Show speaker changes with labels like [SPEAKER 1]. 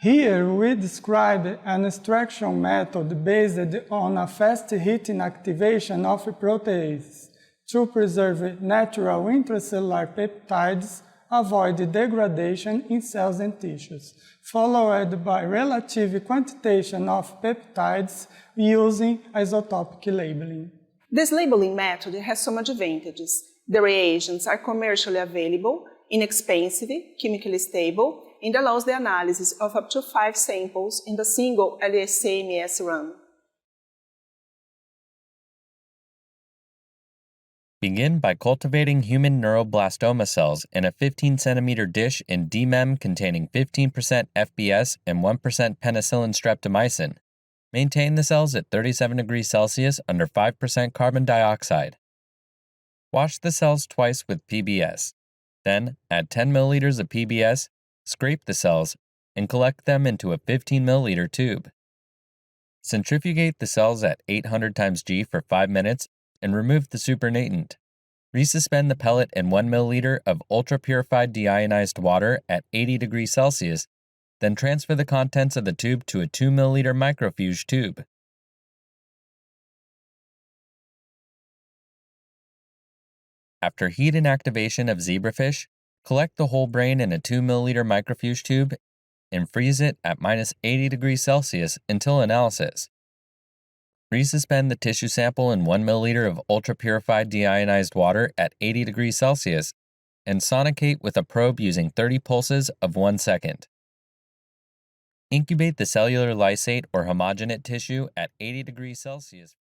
[SPEAKER 1] Here we describe an extraction method based on a fast heat inactivation of proteases to preserve natural intracellular peptides, avoid degradation in cells and tissues, followed by relative quantitation of peptides using isotopic labeling.
[SPEAKER 2] This labeling method has some advantages. The reagents are commercially available, inexpensive, chemically stable, and allows the analysis of up to 5 samples in the single LSAMS run.
[SPEAKER 3] Begin by cultivating human neuroblastoma cells in a 15 centimeter dish in DMEM containing 15% FBS and 1% penicillin streptomycin. Maintain the cells at 37 degrees Celsius under 5% carbon dioxide. Wash the cells twice with PBS. Then, add 10 milliliters of PBS, scrape the cells, and collect them into a 15 milliliter tube. Centrifugate the cells at 800 times G for 5 minutes and remove the supernatant. Resuspend the pellet in 1 milliliter of ultra-purified deionized water at 80 degrees Celsius, then transfer the contents of the tube to a 2 milliliter microfuge tube. After heat inactivation of zebrafish, collect the whole brain in a 2 milliliter microfuge tube and freeze it at -80 degrees Celsius until analysis. Resuspend the tissue sample in 1 milliliter of ultra-purified deionized water at 80 degrees Celsius and sonicate with a probe using 30 pulses of 1 second. Incubate the cellular lysate or homogenate tissue at 80 degrees Celsius.